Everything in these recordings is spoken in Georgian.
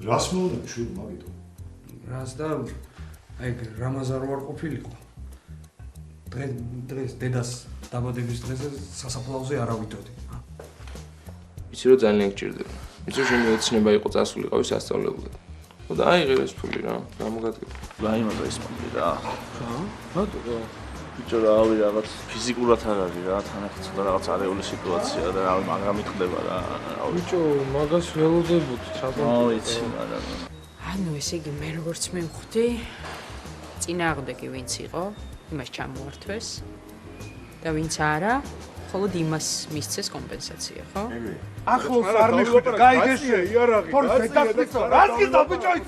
რას მოუნა შვილი მაგითო? რას და აი რამაზ არ ვარ ყოფილიყო. დღეს დედას დაბადების დღეზე სასაფლაოზე არ ავიდოდი. იცი რომ ძალიან გჭირდება. იცი რომ შენი ოცნება იყო წასულიყავი სასწავლებლად. და აიღეს ფული რა, გამოგადგება. გაიმაგა ის მომდი რა. რატო რა? ბიჭო რავი რაღაც ფიზიკურად არ არის რა, თან ახლა ცოტა რაღაც არეული სიტუაცია და რავი მაგრამ მითხდება რა. ბიჭო, მაგას ველოდებოდი, ჩაბა. იცი, მაგრამ ანუ ესე იგი მე როგორც მივხვდი, წინააღმდეგი ვინც იყო, იმას ჩამოართვეს და ვინც არა, მხოლოდ იმას მისცეს კომპენსაცია, ხო? ახლოს არ მიხვდა, გაიგეშე იარაღი. ფორს დაგწესო. რას გინდა ბიჭო ის?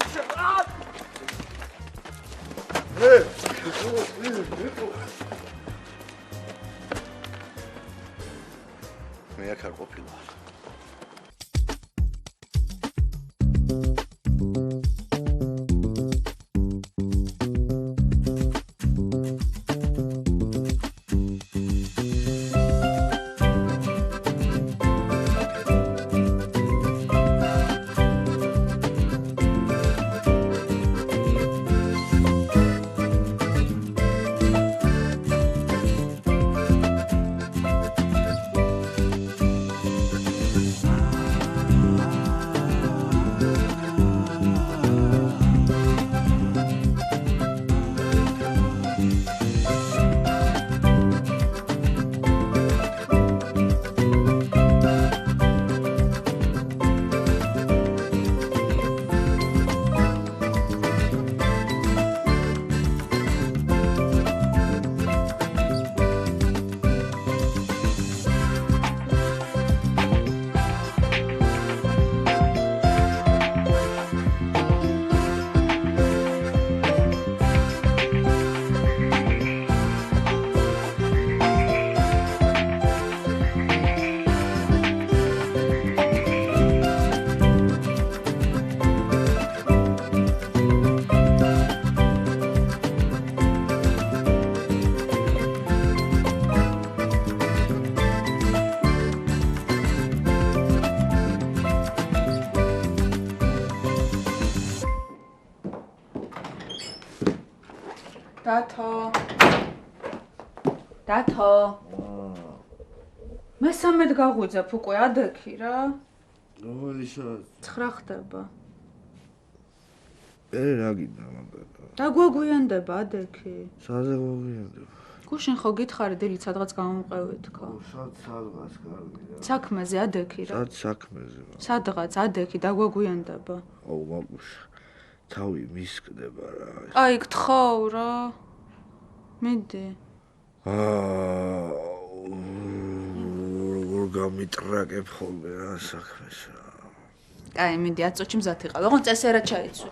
მე აქ არ ყოფილა. დათო მესამედ გაღვიძებ უკვე ადექი რა რომელი შოა 9 ხდება რა გინდა მაგალითად დაგვაგვიანდება ადექი სადღაც გვიანდება გუშინ ხო გითხარი დილით სადღაც გამომყევი თქო სადღაც კარგი საქმეზე ადექი რა საქმეზე სადღაც ადექი დაგვაგვიანდება ო მამუშა თავი მისკდება რა აი გთხოვ რა მიდი როგორ გამიტრაკებ ხოლმე რა საქმეს რა აი მიდი 10 წუთში მზად იყავ ოღონდ წესერა ჩაიცვი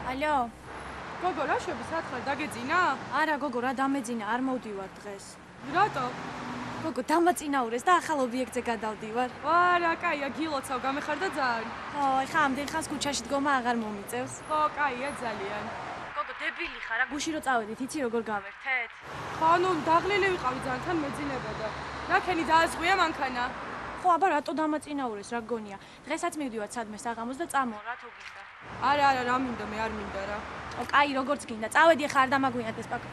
ალო გოგო რა შვები სათხარ დაგეძინა? არა გოგო რა დამეძინა არ მოვდივარ დღეს რატო? გოგო დამაწინაურეს და ახალ ობიექტზე გადავდივარ არა კაია გილოცავ გამეხარდა ძალიან ხო ხა ამდენ ხანს ქუჩაში დგომა აღარ მომიწევს ხო კაია ძალიან გოგო დებილი ხარ რა გუში რო წავედით იცი როგორ გავერთეთ ხო ნუ დაღლილი ვიყავი ძალიან თან მეძინებოდა რა ქენი დააზღვია მანქანა ხო აბა რატო დამაწინაურეს რა გონია დღესაც მივდივარ სადმე საღამოს და წამო რა თუ გინდა არა რა მინდა მე არ მინდა რა ო კაი როგორც გინდა წავედი ხა არ დამაგვიანდეს პაკა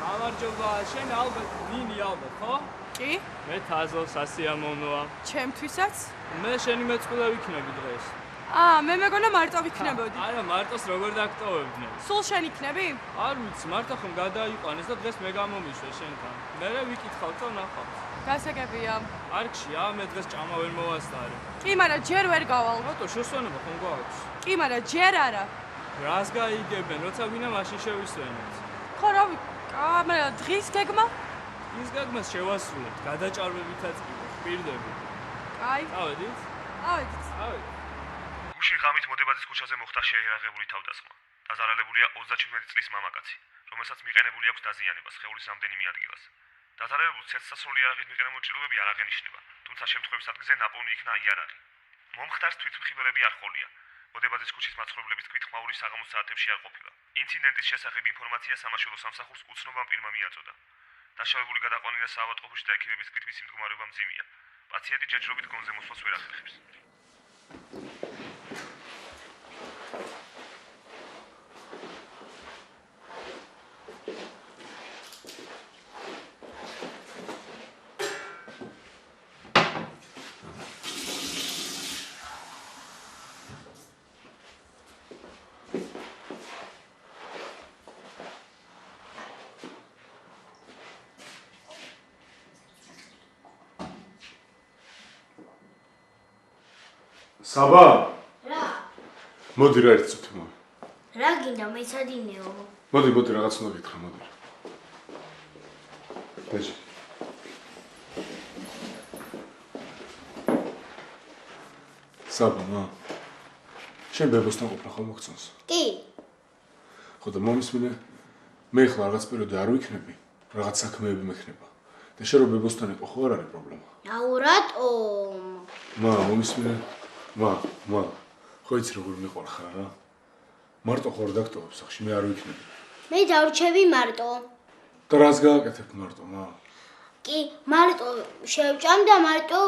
გამარჯობა შენ ალბათ ნინი ალბათ ხო? კი? მე თაზო სასიამოვნოა ჩემთვისაც? მე შენი მეწყვილე ვიქნები დღეს მე მეგონა მარტო ვიქნებოდი არა მარტოს როგორ დაგტოვებდნენ სულ შენ იქნები? არ ვიცი მარტო ხომ გადაიყვანეს და დღეს მე გამომიშვე შენთან მერე ვიკითხავ და ნახავ გასაგებია არქშია მე დღეს ჭამა ვერ მოვასწარე კი მაგრამ ჯერ ვერ გავალ რატო შესვენება ხომ გვაქვს კი მაგრამ ჯერ არა რას გაიგებენ როცა ვინა მაშინ შევისვენოთ ხო რა მაგრამ დღის გეგმა ის გაგმას შევასრულებთ, გადაჭარბებითაც კი პირდები. კაი, წავედით? ავედით. გუშინ ღამით მოდებაძის ქუჩაზე მოხდა შეიარაღებული თავდასხმა. დაზარალებულია 37 წლის მამაკაცი, რომელსაც მიყენებული აქვს დაზიანება სხეულის რამდენიმე ადგილას. დაზარალებულ ცეცხლსასროლი იარაღით მიყენებული ჭრილობები არ აღენიშნება, თუმცა შემთხვევის ადგილზე ნაპოვნი იქნა იარაღი. მომხდარს თვითმხილველები არ ჰყოლია. მოდებაძის ქუჩის მაცხოვრებლების თქმით, ხმაური საღამოს საათებში არ ყოფილა. ინციდენტის შესახებ ინფორმაცია სამაშველო სამსახურს უცნობამ პირმა მიაწოდა. დაშავებული გადაყვანილია საავადმყოფოში და ექიმების თქმით მისი მდგომარეობა მძიმეა. პაციენტი ჯერჯერობით გონზე მოსვლას ვერ ახერხებს. საბა რა? მოდი რა ერთ წუთი მოდი. რა გინდა მეცადინეო? მოდი რაღაც უნდა გითხრა, მოდი. ეჭი. საბა, შენ ბებოსთან ყოფნა ხომ მოგწონს? კი. ხო და მომისმინე, მე ხლა რაღაც პერიოდი არ ვიქნები, რაღაც საქმეები მექნება. და შენ რო ბებოსთან იყო, ხო არ არის პრობლემა? აუ რატომ? მომისმინე, ხო იცი როგორ მიყვარხარ რა? მარტო ხო რედაქტორებს სახში მე არ ვიქნები. მე დავრჩები მარტო. და რას გააკეთებ მარტო, კი, მარტო შევჭამ და მარტო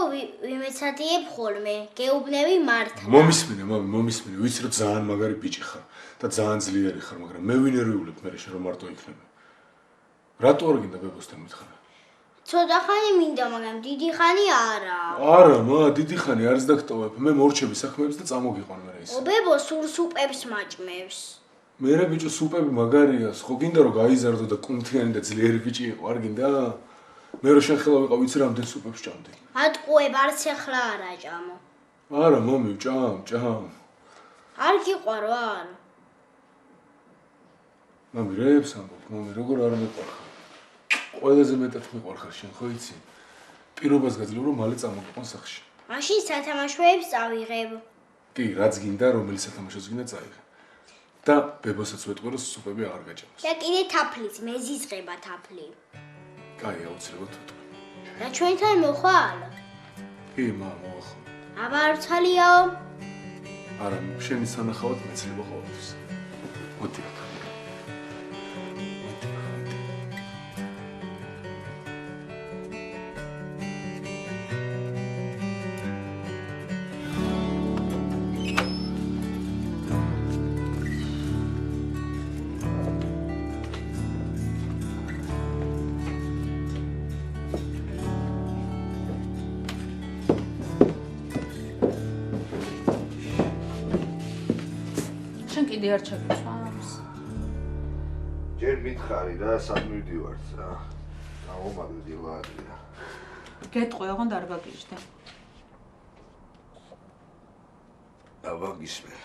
ვიმეცადიებ ხოლმე. გეუბნები მართლა. მომისმინე, ვიცი რომ ძალიან მაგარი ბიჭი ხარ და ძალიან ძლიერი ხარ, მაგრამ მე ვინერვიულებ მე შენ რომ მარტო იქნები. რატო არ გინდა ბებოსთან მითხრა? ცოტა ხანი მინდა, მაგრამ დიდი ხანი არა. არა, დიდი ხანი არც დაგტოვებ. მე მორჩები საქმეებს და წამოგიყვან მე ის. ობებო სულ სუპებს მაჭმევს. მე რა ბიჭო სუპები მაგარია, ხო გინდა რომ გაიზარდო და კუნთიანი და ძლიერი ბიჭი იყო, არ გინდა? მე რო შენ ხელა ვიყავ, ვიცი რამდენ სუპებს ჭამდი. ატყუებ არც ახლა არა ჭამო. არა, მომი, ჭამ. არ გიყვარო, არა. მომი, რეებს ამბობ, როგორ არ მეყვარხარ. ყველაზე მეტად მიყვარხარ შენ, ხო იცი? პირობას გაძლევ რომ მალე წამოგიყვან სახში. მაშინ სათამაშოებს წავიღებ. კი, რაც გინდა, რომელი სათამაშოც გინდა წაიღე. და ბებოსაც ვეტყვი რომ სუპები აღარ გაჭამოს. და კიდე თაფლიც, მეზიზღება თაფლი. კაი, აუცილებლად ვეტყვი. და ჩვენთან მოხვალ? კი, მოახვალ. აბა არ ცალიაო? არა, შენი სანახავად მეცლება ყოველთვის. მოდი. კიდე არ ჩაგიცვამს. ჯერ მითხარი რა, სად მივდივართ რა. გამომაგდე დილაადია. გეტყვი, ოღონდ არ გაგიჟდე. აბა გისმენ.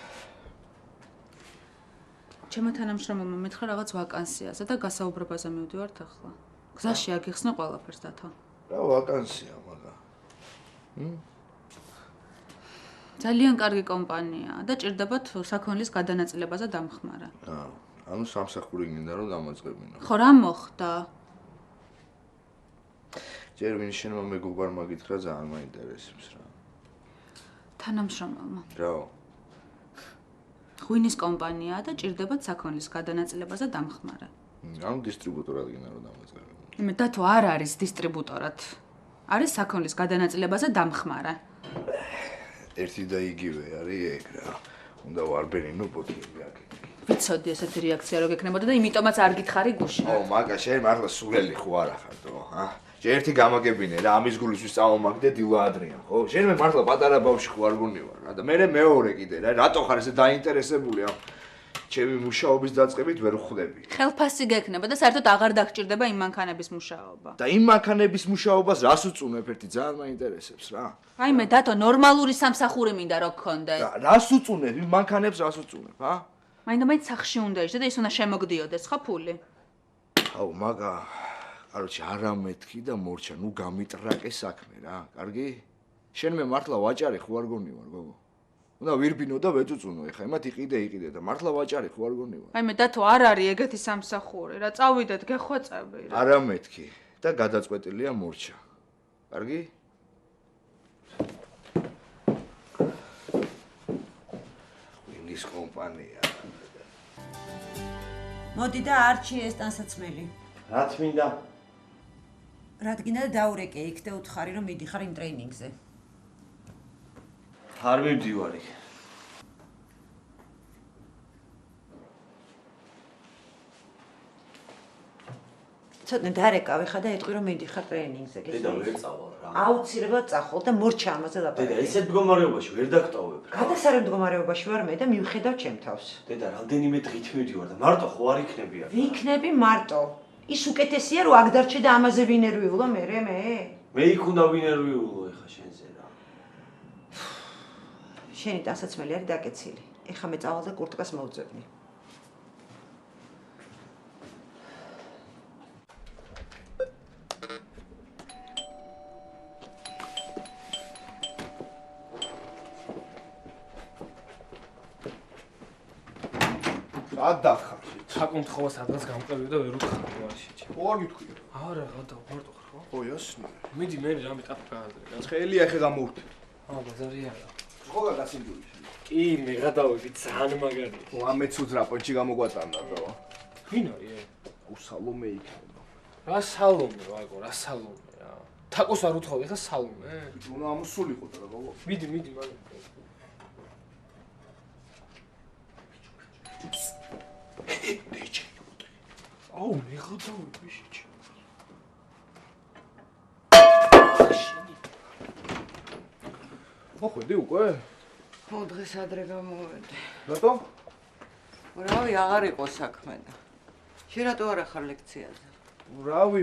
ჩემო თანამშრომელმა მითხრა რაღაც ვაკანსიაზე და გასაუბრებაზე მივდივართ ახლა. გზაში აგიხსნა ყველაფერს დათო. რა ვაკანსია მაგა? ძალიან კარგი კომპანიაა და ჭირდებათ საქონლის გადანაწილებაზე დამხმარე. ანუ სამსახური გინდა რომ დამაწყებინო. ხო რა მოხდა? ჯერ ვინ შენმა მეგობარმა გითხრა ძალიან მაინტერესებს რა. თანამშრომელმა. რა? ღვინის კომპანიაა და ჭირდებათ საქონლის გადანაწილებაზე დამხმარე. ანუ დისტრიბუტორად გინდა რომ დამაწყებინო. დათო არ არის დისტრიბუტორად. არის საქონლის გადანაწილებაზე დამხმარე. ერთი და იგივე არის ეგ რა. უნდა ვარბერინო პოდიები აქ. ვიცოდი ესეთი რეაქცია რო გექნებოდა და იმიტომაც არ გითხარი გუშინ. მაგა შენ მართლა სულელი ხო არა ხარდო, ერთი გამაგებინე რა, ამის გულისთვის წამომაგდე დილაადრიან, ხო? შენ მე მართლა პატარა ბავშვი ხო არ გონივარ რა და მე მეორე კიდე რა, რატო ხარ ესე დაინტერესებული ამ ჩემი მუშაობის დაწყებით ვერ ხვდები. ხელფასი გექნება და საერთოდ აღარ დაგჭირდება იმ მანქანების მუშაობა. და იმ მანქანების მუშაობას რას უწუნებ ერთი ძალიან მაინტერესებს რა. აი მე დათო ნორმალური სამსახური მინდა რო გქონდე. რას უწუნებ იმ მანქანებს რას უწუნებ, მაინდა-მაინც სახში უნდა იჯდე და ის უნდა შემოგდიოდეს ხო ფული? აუ მაგა კაროჩე, არა მეთქი და მორჩა, ნუ გამიტრაკე საქმე რა, კარგი? შენ მე მართლა ვაჭარი ხო არ გონივარ, გოგო? უნდა ვირბინო და ვეწუწუნო, ეხა იმათ იყიდე და მართლა ვაჭარი ხო არ გონივარ. აი მე დათო არ არის ეგეთი სამსახური რა, წავიდეთ გეხვეწები რა. არა მეთქი და გადაწყვეტილია მორჩა. კარგი? ღვინის კომპანია. მოდი და არჩი ეს ტანსაცმელი. რაც მინდა? რადგინა და დაურეკე იქ და უთხარი რომ მიდიხარ იმ ტრეინინგზე. არ მივდივარი. ცოტნე დარეკავი ხა და ეტყვი რომ მიდიხარ ტრეინინგზე. დედა ვერ წავალ რა. აუცილებლად წახვალ და მორჩა ამაზე ლაპარაკი. დედა ესეთ მდგომარეობაში ვერ დაგტოვებ. გადასარევ მდგომარეობაში ვარ მე და მივხედავ ჩემ თავს. დედა რამდენიმე დღით მივდივარ და მარტო ხო არ იქნებია. ვიქნები მარტო. ის უკეთესია რომ აქ დარჩე და ამაზე ვინერვიულო მე. მე იქ უნდა ვინერვიულო ეხა შენზე რა. შენი ტანსაცმელი არის დაკეცილი. ეხა მე წავალ და კურტკას მოვძებნი. ადახარ. საკუთხოვა სადღაც გამყევი და ვერ უთხარ ვაშიჩი. ხო არ გითქვი? არა, გადა მარტო ხარ ხო? ხო, იასნა. მიდი მე რამე ტაფ გააზრე. ცხელია ხე გამოვთი. ბაზარია რა. ხო გაგაცინდული. კი, მე გადავები ძალიან მაგარია. ხო, ამეც უძრა პონჩი გამოგვატანდა და. ვინ არის? სალომე იქნება. რა სალომე ვაგო, რა სალომე რა. თაკოს არ უთხოვი ხა სალომე? უნდა ამოსულიყო და რა გოგო. მიდი, მაგ. დეჭი. აუ, მე გადავები შეჭი. მოხვედი უკვე? ხო, დღეს ადრე გამოვედი. რატო? რავი, აღარ იყო საქმე და. შენ რატო არ ახარ ლექციაზე? რავი,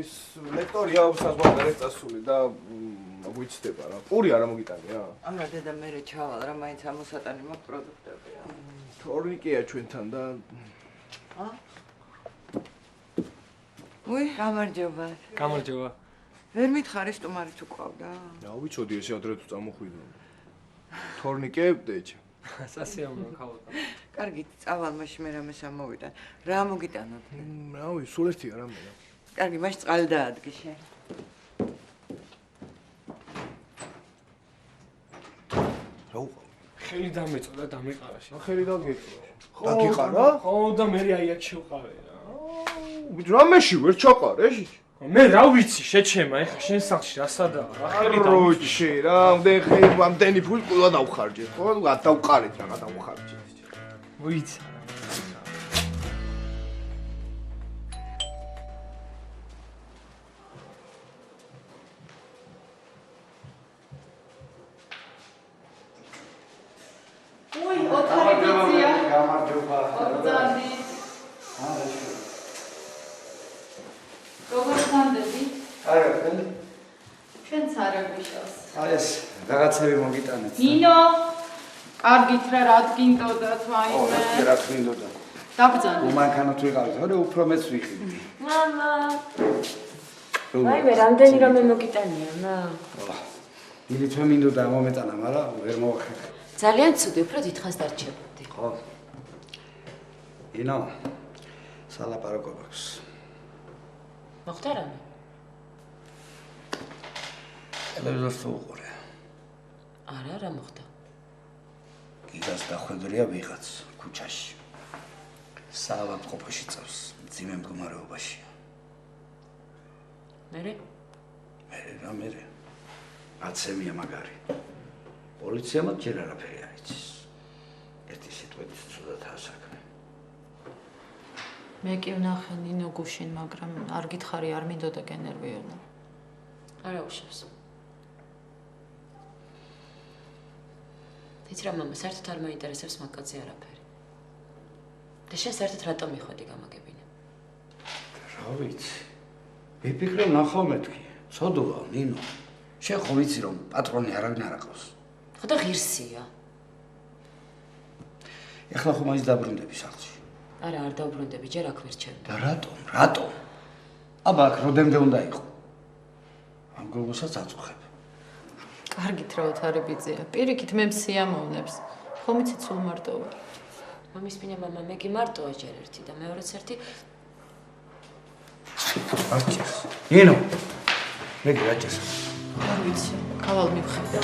ის ლექტორია საზღვარგარეთ წასული და გვიცდება რა. პური არ მოგიტანია? არა, დედა, მე ჩავალ რა, მაინც ამოსატანი მაქვს პროდუქტები რა. თორნიკეა ჩვენთან და უი, გამარჯობა. გამარჯობა. ვერ მითხარი სტუმარი თუ ყავდა? რა ვიცოდი ესე ადრე თუ წამოხვიდო. თორნიკე დეჭი. სასიამოვნო ქალოთა. კარგი, წავალ მაშინ მე რამეს ამოვიტან. რა მოგიტანოთ? რავი, სულ ერთი არამე რა. კარგი, მაშინ წყალი დაადგე შენ. რა უყავ? ხელი დამეწოდა და დამეყარა შენ. ხელი დაგეწოდა. დაგიყარა? ხო, და მე აი აქ შევყავე რა. რამეში ვერ ჩაყარე შიჩი? მე რა ვიცი, შეჩემა, ეხა შენ სახლში რა სადაა? რა ხელი როჩი რა, ამდენი ფული ყოლა დავხარჯე, ხო? გადავყარეთ რა, გადავხარჯე. ვიცი. უი, ოთარი პიცია. გამარჯობა. ოთარი. როგორ ხანდები? არა, ხელი. ჩვენც არ აგვიშავს. აი ეს რაღაცები მოგიტანეთ. ნინო, კარგით რა, რა გინდოდათ ვაიმე? რა გინდოდა? დაბძანე. უმანქანოთ ვიყავით, ორი უფრო მეც ვიყიდით. მამა. ვაიმე, რამდენი რამე მოგიტანია, მა? დიდი თვე მინდოდა მომეტანა, მაგრამ ვერ მოვახერხე. ძალიან ცუდი, უფრო დიდხანს დარჩებოდი. ხო. ინო, სალაპარაკო აქვს. მოხდა რამე? ტელევიზორს თუ უყურე. არა, რა მოხდა? გიგას დახვედრია ვიღაც ქუჩაში. საავადმყოფოში წავს, მძიმე მდგომარეობაში. მერე? მერე. აცემია მაგარი. პოლიციამ ჯერ არაფერი არ იცის. ერთი სიტყვით ცუდათაა საქმე. მე კი ვნახე ნინო გუშინ, მაგრამ არ გითხარი, არ მინდოდა გენერვიულო. არა უშავს. იცი რა მამა, საერთოდ არ მაინტერესებს მაგკაცი არაფერი. და შენ საერთოდ რატომ მიხვედი გამაგებინე? რა ვიცი. ვიფიქრე ნახავ მეთქი. ცოდოა, ნინო. შენ ხო ვიცი რომ პატრონი არავინ არ აყავს. ხო და ღირსია. ეხლა ხომ ის დაბრუნდები სახლში. არა, არ დავბრუნდები, ჯერ აქ ვერ ჩერდი. და რატომ? აბა აქ როდემდე უნდა იყო? ამ გოგოსაც აწუხებ. კარგით რა ოთარებიძეა. პირიქით მე მსიამოვნებს. ხომ იცით სულ მარტო ვარ. მამის მინა მამა მე კი მარტოა ჯერ ერთი და მეორეც ერთი არჩეს. ნინო. მე კი რაჭეს. არ ვიცი. ხავალ მივხედა.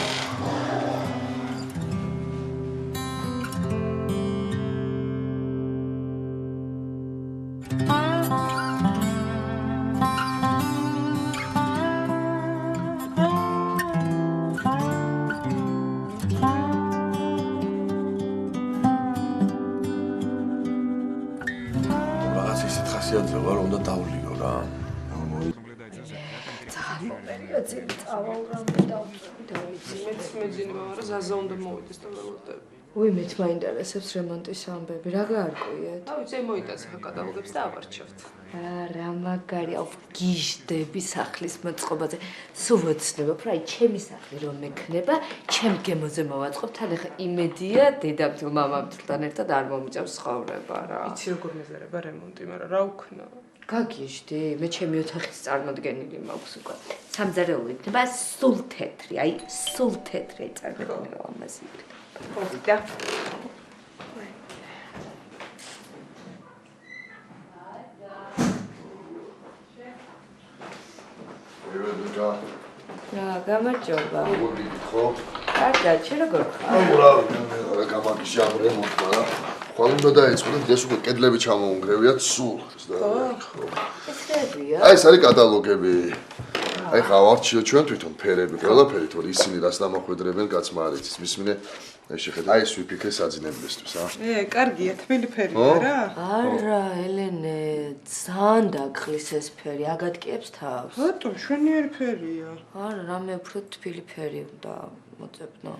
უი მეც მაინტერესებს რემონტის ამბები, რა გაარკვიეთ? ვიცი, მოიტანს ხა კატალოგებს და ავარჩევთ. რა მაგარი, გიჟდები სახლის მოწყობაზე. სულ ვეცნებობ, რა, ჩემი სახლი რომ მექნება, ჩემ გემოზე მოვაწყობ, თან ახლა იმედია დედამთილ მამამთილთან ერთად არ მომიწევს ცხოვრება რა. იცი როგორ მეზარება რემონტი, მაგრამ რა უქნა? გაგიჟდი, მე ჩემი ოთახის წარმოდგენილი მაქვს უკვე. სამზარეულო იქნება სულ თეთრი, აი სულ თეთრი წარმოდგენილი ამაზე. ყოფდა. რა, გამარჯობა. როგორი ხო? კარგად, შენ როგორ ხარ? რა გამაგიში ამ რემონტმა რა. ხვალ უნდა დაიწყო და დღეს უკვე კედლები ჩამოუნგრევიათ სულ. ხო? ესებია? აი ეს არის კატალოგები. აი ხა ავარჩიო ჩვენ თვითონ ფერები, ყველაფერი, თორე ისინი რას დამახვედრებენ კაცმა არ იცის. მის მინე აი შეხედა, აი ეს ვიფიქრე საძინებლისთვის, ა? კარგია, თბილი ფერია რა. არა, ელენე, ძალიან დაგხლის ეს ფერი, აგატკიებს თავს. ბატონ, შვენიერი ფერია. არა, რამე უფრო თბილი ფერი უნდა მოწებნო.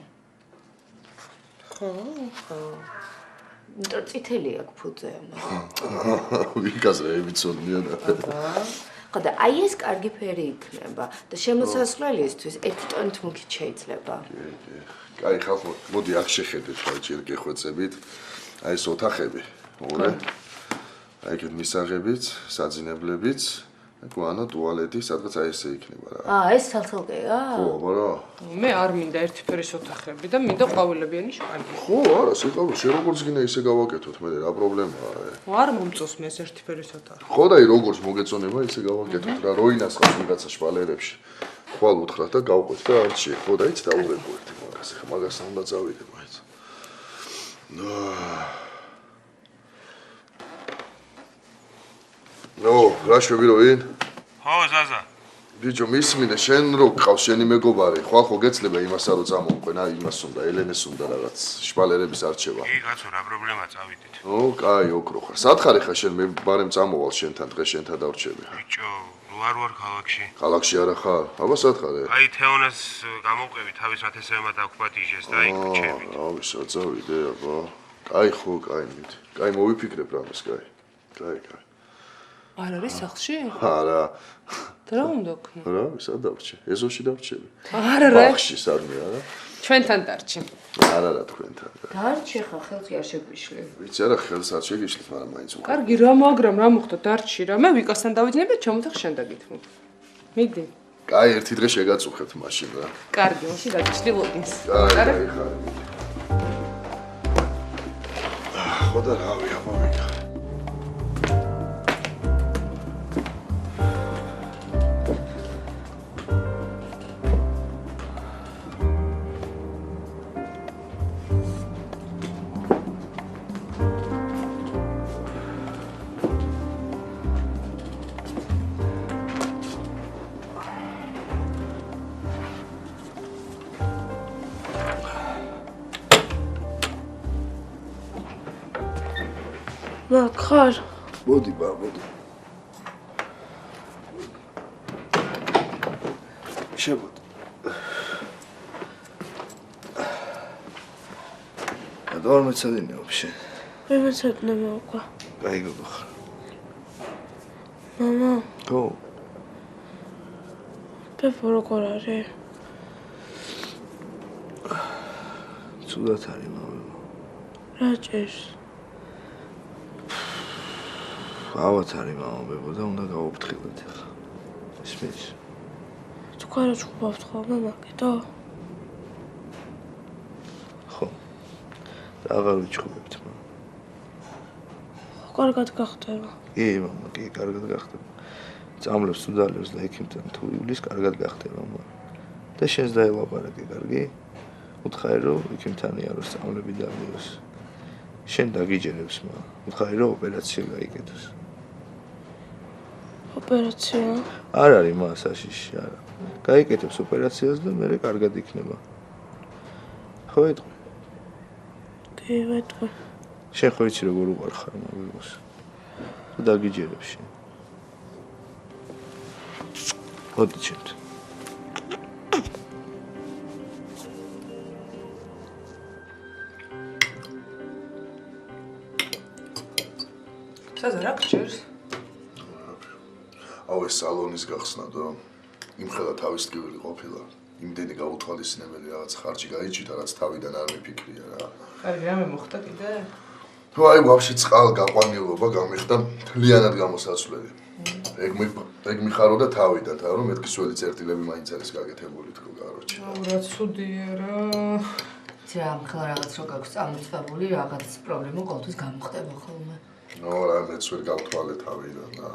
ხო? ხო. იმიტომ წითელი აქვს ფუძე. ვიკაზე ვიცოდნია და. ხო და აი ეს კარგი ფერი იქნება და შემოსასვლელისთვის ერთი ტონით მუქი შეიძლება. კაი ხალხო, მოდი აქ შეხედეთ რა ჯერ გეხვეწებით. აი ეს ოთახები, მოურე. აი ეს მისაღებიც, საძინებლებიც, გვანა ტუალეტი, სადღაც აი ესე იქნება რა. ეს ცალ-ცალკეა? ხო, არა. მე არ მინდა ერთი ფერის ოთახები და მინდა ყვავილებიანი შპაგი. ხო, არა, სიყავრო, შენ როგორც გინდა ისე გავაკეთოთ, მე რა პრობლემაა. არ მომწონს მე ერთი ფერის ოთახი. ხო და როგორც მოგეწონება, ისე გავაკეთოთ რა, როინას ხავს ვიღაცა შპალერებში. ხვალ უთხრათ და გავყვეთ და არჩი. ხო და იცი დაურეკო ერთი მაგას, ხა მაგასთან უნდა წავიდე მაინც. ნო, რა შევიროინ? ხო, ზაზა. ბიჭო, მისმინე, შენ რო გყავს შენი მეგობარი, ხვალ ხო გეცლება იმასა რო წამოვყვენ, აი იმას უნდა, ელენეს უნდა რაღაც შპალერების არჩევა. კი, კაცო, რა პრობლემაა, წავიდეთ. ო, კაი, ოქრო ხარ. სათხარი ხარ შენ, მე ბარემ წამოვალ შენთან, დღეს შენთან დავრჩები. ბიჭო, რო არ ქალაქში. ქალაქში არა ხარ? აბა სათხარი? აი, თეონას გამოვყევი, თავის მათესევმა დაგვბადიჟეს და აი გრჩები. რავი, საწავიდე, აბა. კაი ხო, კაი, მიდი. კაი, მოვიფიქრებ რამეს, კაი. კაი. არ არის სახლში? არა. რა უნდა ქნა? რა, ვისა დავრჩე? ეზოში დავრჩები. არა რა. ბახში სარმე არა? ჩვენთან დარჩი. არა რა თქვენთან. დარჩი ხა ხელს არ შეგვიშლი. ვიცი არა ხელს არ შეგიშლით, მაგრამ მაინც უკვე. კარგი რა, მაგრამ რა მოხდა დარჩი რა. მე ვიკასთან დავიძინებ და ჩემოთახ შენ დაგითმო. მიდი. კაი, ერთი დღე შეგაწუხებთ მაშინ რა. კარგი, მაშინ გაჩვილი ლოგინს. კაი, ხარ. ხო და რავი, ამოვიდა. მაგ ხარ? მოდი ბა, მოდი. შემოდი. და არ მეცადინე ვაფშე. მე მეცადინე უკვე. კაი გოგო ხარ. მამა. ხო. პეპო როგორ არის? ცუდად არის მამა. რა ჭირს? ავად არის მამაბებო და უნდა გავუფრთხილდეთ ახლა. ისმის. თქვენ რა ჩხუბავთ ხოლმე მაგედა? ხო. აღარ ვიჩხუბებთ მამ. კარგად გახდება. კი, მამა, კი, კარგად გახდება. წამლებს თუ დალევს და ექიმთან თუ ივლის, კარგად გახდება, მამა. და შენს დაელაპარაკე, კარგი? უთხარი რომ ექიმთან იაროს წამლები დალევს. შენ დაგიჯერებს, მამა. უთხარი რომ ოპერაცია გაიკეთოს. ოპერაცია? არ არის მა საშიში, არა. გაიკეთებს ოპერაციას და მერე კარგად იქნება. ხო ეტყვი? კი, ვეტყვი. შენ ხო იცი როგორ უყარ ხარ მამებს. თუ დაგიჯერებს შენ. მოდი ჩემთან. სადა რა გჭირს? აუ ეს სალონის გახსნა და იმხელა თავის ტკივილი ყოფილა. იმდენი გაუთვალისწინებელი რაღაც ხარჯი გაიჭირა, რაც თავიდან არ მიფიქრია რა. კარგი, რამე მოხდა კიდე? თუ აი ვაფშე წყალ გაყვანილობა გამიხდა მთლიანად გამოსაცვლელი. ეგ მიხაროდა თავიდან, რომ მეთქი სველი წერტილები მაინც არის გაკეთებული თქო კაროჩი. აუ რა ცუდია რა. ძა ახლა რაღაც რო გაქვს წამოწვეული რაღაც პრობლემა ყოველთვის გამოხდება ხოლმე. ნო რა მეც ვერ გავთვალე თავიდან და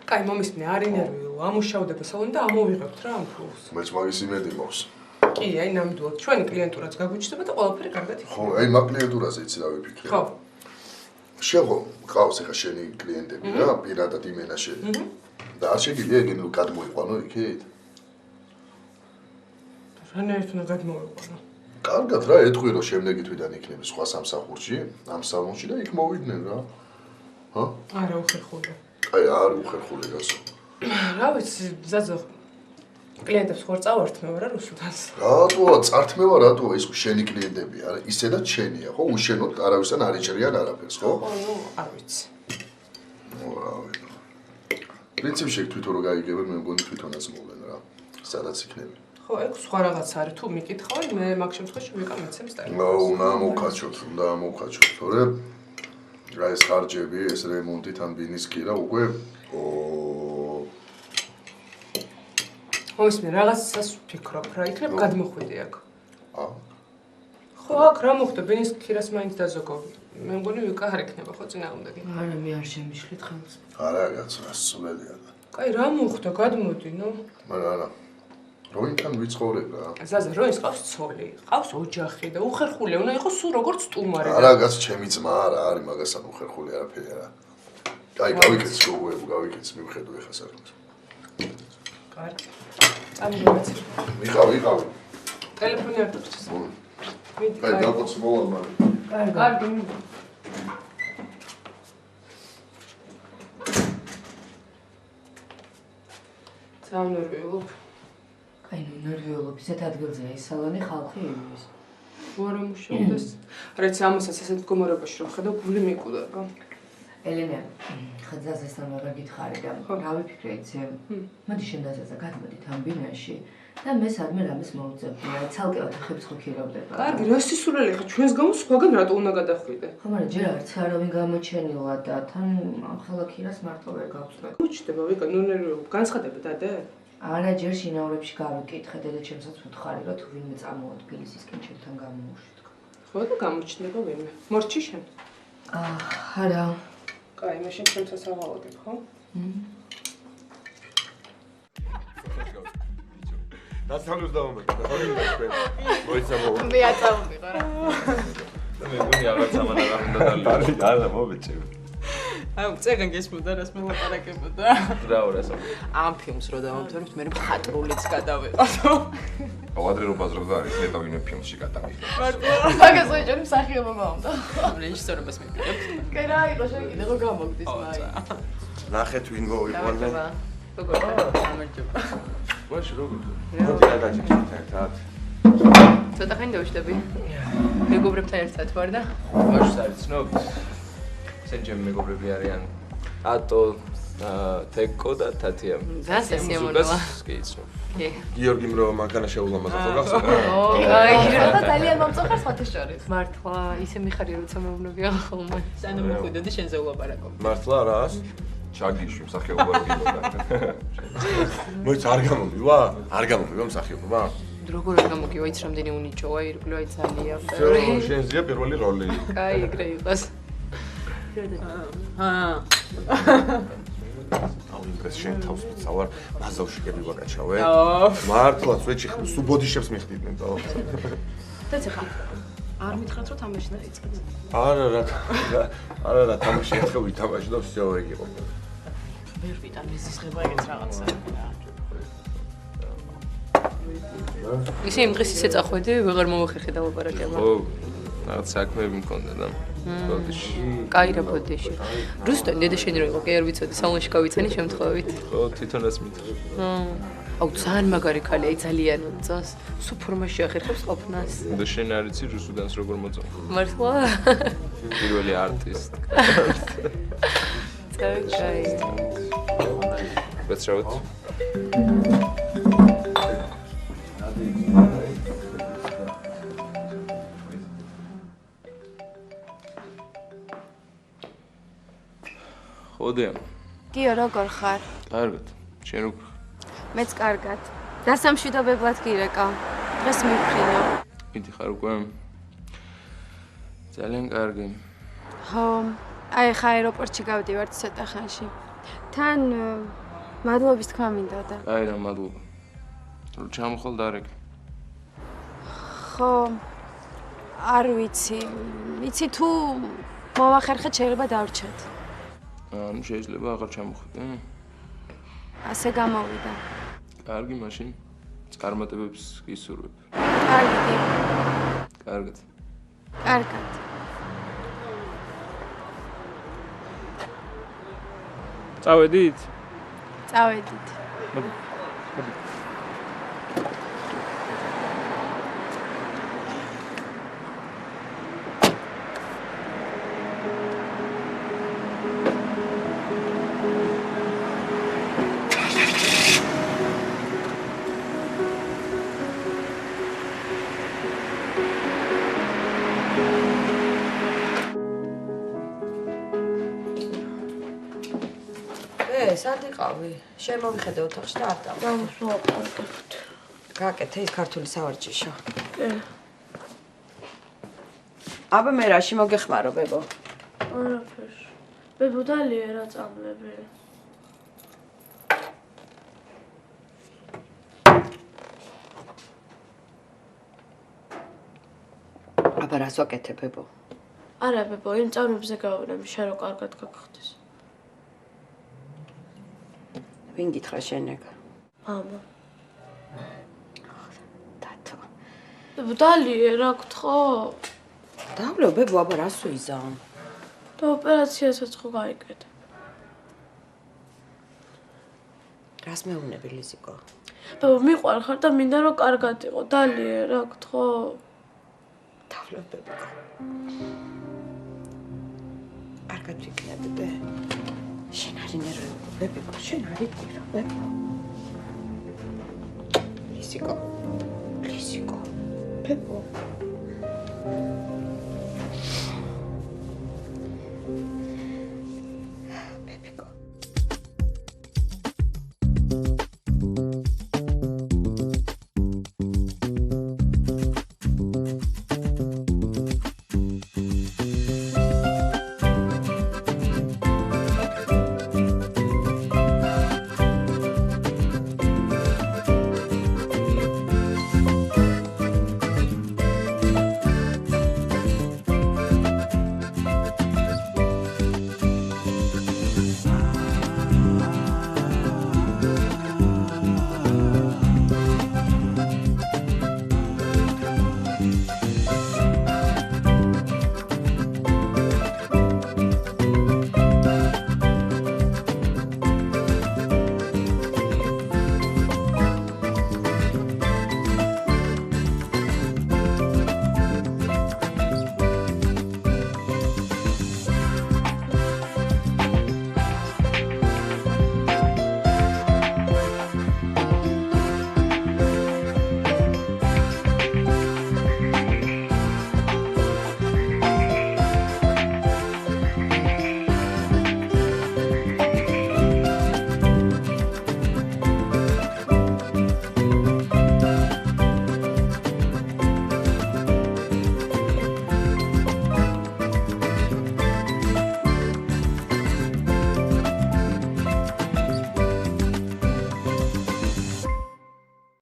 კაი მომისმენე არ ინერვიულო ამუშავდება სალონი და ამოვიღებთ რა ამ ფულს. მეც მაგის იმედი მაქვს. კი, აი ნამდვილად ჩვენი კლიენტურაც გაგუჩნდება და ყველაფერი კარგად იქნება. ხო, აი მაგ კლიენტურაზე იცი რა ვიფიქრე. ხო. შეგო, ყავს ახლა შენი კლიენტები რა, პირადად იმენა შენი. და არ შეგიძლია ეგენი რომ გადმოიყვანო იქით? რანაირად უნდა გადმოვიყვანო? კარგად რა, ეთქვი რომ შემდეგი თვიდან იქნები სხვა სამსახურში, ამ სალონში და იქ მოვიდნენ რა. ჰა? არა უხერხული. აი, არ უხერხული გასო. რა ვიცი, ზაზო კლიენტებს ხوار წავართმევა რა რუსულთანს. რატოა წართმევა, რატოა ის შენი კლიენტები არა, ისედაც შენია, ხო? უშენოდ არავისთან არ იჭრიან არაფერს, ხო? ხო, ნუ არ ვიცი. ნუ რა ვიცი. პრინციპში თვითონ რო გაიგებენ, მე მგონი თვითონაც მოვლენ რა. სადაც იქნები. ხო, ეგ სხვა რაღაც არის, თუ მიკითხავენ, მე მაგ შემთხვევაში ვიკამეცემ სტაილს. უნდა მოვკაჩოთ, უნდა მოვკაჩოთ, თორე რა ეს ხარჯები, ეს რემონტი თან ბინის კი რა, უკვე მომისმენ რაღაცას ვფიქრობ რა, იქნებ გადმოხვიდი აქ. ხო, აქ რა მოხდა, ბინის ქირას მაინც დაზოგო. მე მგონი ვიკა არ იქნება ხო წინააღმდეგი. არა, მე არ შემიშლით ხელს. არა, კაცო, სულელია. კაი, რა მოხდა, გადმოდი, ნუ. არა. როინთან ვიცხოვრებ რა. ზაზა, როინს ყავს ცოლი, ყავს ოჯახი და უხერხულია, უნდა იყოს სულ როგორც სტუმარი. არა, კაცო, ჩემი ძმა არა არის მაგასთან უხერხული არაფერი არა. აი, გავიქეც შოუები, გავიქეც მივხედო ეხა საქმეს. კარგი. წამიგეცი. ვიყავი. ტელეფონი არ დაგჭირს. მიდი. აი, დაკოც მოვალ მაგრამ. კარგი. წამნერვიულობ. აი, ნერვიულობ, ისეთ ადგილზეა ის სალონი ხალხი იმის. ვარა მუშაობდეს. რაც ამასაც ასეთ მდგომარეობაში რომ ხედავ, გული მიკუდება. ელენე, ხაზაზესთან რა გითხარი და რა ვიფიქრე იცი? მოდი შენ დასაცა გადმოდით ამ ბინაში და მე სადმე რამეს მოვუძებდი, რა ცალკევად ხებს ხო ქირავდება. კარგი, რა სისულელი ხა ჩვენს გამო სხვაგან რატო უნდა გადახვიდე? ხო, მაგრამ ჯერ არც არავინ გამოჩენილა და თან ამ ხალხირას მარტო ვერ გავწვე. მოჩდება, ვიკა, ნუ ნერვიულობ, განცხადები დადე? არა, ჯერ შინაურებში გავიკითხე, დედა ჩემსაც უთხარი, რომ თუ ვინმე წამოვა თბილისისკენ ჩემთან გამოუშვით. ხო და გამოჩნდება ვინმე. მორჩი შენ? არა. კაი, მაშინ ჩემსაც ავალაგებ, ხო? დასავლოს დავამატე, და ხომ იმდაქვე. მოიცამო. მე აწამვიღო რა. და მე გონი რაღაც ამან არ უნდა დალი. არა, მომეწევ. აი, წეგან გესმოდა რას მელაპარაკებოდა. რაურასო. ამ ფილმს რო დავამთავრებთ, მე მხატვრულიც გადავეყავ. ავადრე რო ბაზრობდა არის, ნეტო ვინმე ფილმში გადავიღე. მარტო. მაგას ვეჭერ მსახიობო მომდა. რეჟისორობას მიპირებთ. კი რა, იყო შენ კიდე რო გამოგდის მაი. ნახეთ ვინ მოვიყვანე. როგორ გამარჯობა. ვაში როგორ? მოდი რა დაჭიქეთ ერთად. ცოტა ხანი დავშტები. მეგობრებთან ერთად ვარ და ვაშს არ იცნობთ. სენ ჩემი მეგობრები არიან. ატო, თეკო და თათია. და სასიამოვნოა. კი იცნობ. კი. გიორგიმ რო მანქანა შეულამაზა ხო გახსოვდა? აი, რა ძალიან მომწონს ხოთი შორის. მართლა, ისე მიხარია როცა მეუბნებიან ხოლმე. სანამ მოხვიდოდი შენზე ულაპარაკო. მართლა რას? ჩაგიშვი მსახიობობა გინდა. მოიც არ გამომივა? არ გამომივა მსახიობობა? როგორ არ გამოგივა, იც რამდენი უნიჭოა, ირგვლივ აი ძალიან всё, შენზეა პირველი როლი. კაი, ეგრე იყოს. ეს შენ თავს მიცავარ, ბაზავში გევივაკაჩავე. მართლაც ვეჭი სულ ბოდიშებს მიხდიდნენ და. და ეხლა არ მითხრათ რომ თამაში დაიწყეთ. არა, თამაში ერთხელ ვითამაში და всё ეგ იყო. ვერ ვიტან მისისხება ეგეც რაღაცა. ისე იმ დღეს ისე წახვედი, ვეღარ მომახერხე დავაპარაკება. ხო, რაღაც საქმეები მქონდა და ბოდიში. კაი რა ბოდიში. რუსტენ დედა შენი რო იყო, კი არ ვიცოდი, სალონში გავიცანი შემთხვევით. ხო, თვითონაც მითხრა. აუ ძალიან მაგარი ქალი, აი ძალიან მოწონს. სულ ფორმაში ახერხებს ყოფნას. და შენ არ იცი რუსუდანს როგორ მოწონს? მართლა? პირველი არტისტ. კაი. ბეცრავთ. ხოდია. გიო, როგორ ხარ? კარგად. შენ როგორ? მეც კარგად. დასამშვიდობებლად გირეკა. დღეს მიფრინო. მიდიხარ უკვე? ძალიან კარგი. ხო, აი ხა აეროპორტში გავდივართ ცოტა ხანში. თან მადლობის თქმა მინდოდა. აი რა მადლობა. რომ ჩამოხვალ დარეკ. ხო, არ ვიცი. იცი თუ მოვახერხეთ შეიძლება დავრჩეთ. ანუ შეიძლება აღარ ჩამოხვიდე? ასე გამოვიდა. კარგი, მაშინ წარმატებებს გისურვებ. კარგი. კარგად. კარგად. წავედით? წავედით. სად იყავი? შემოვიხედე ოთახში და არ დავყავ. დავსვაპარკებთ. გააკეთე ის ქართული სავარჯიშო. კი. აბა მე რაში მოგეხმარო, ბებო? არაფერს. ბებო დალია რა წამლები. აბა რას ვაკეთე, ბებო? არა, ბებო, იმ წამლებზე გავვრემ, შენ რო კარგად გაგხდეს. ვინ გითხრა შენ ეგ? მამა. დათო. ბებო დალია რა გთხოვ? დავლევ, ბებო, აბა რას ვიზამ? და ოპერაციასაც ხო გაიკეთე. რას მეუბნები, ლიზიკო? ბებო მიყვარ ხარ და მინდა რომ კარგად იყო. დალია რა გთხოვ? დავლევ, ბებო. კარგად ვიქნები. შენ არ ინერვიულობ, ბებო, შენ არ იტყვი, ბებო. ლიზიკო, ბებო.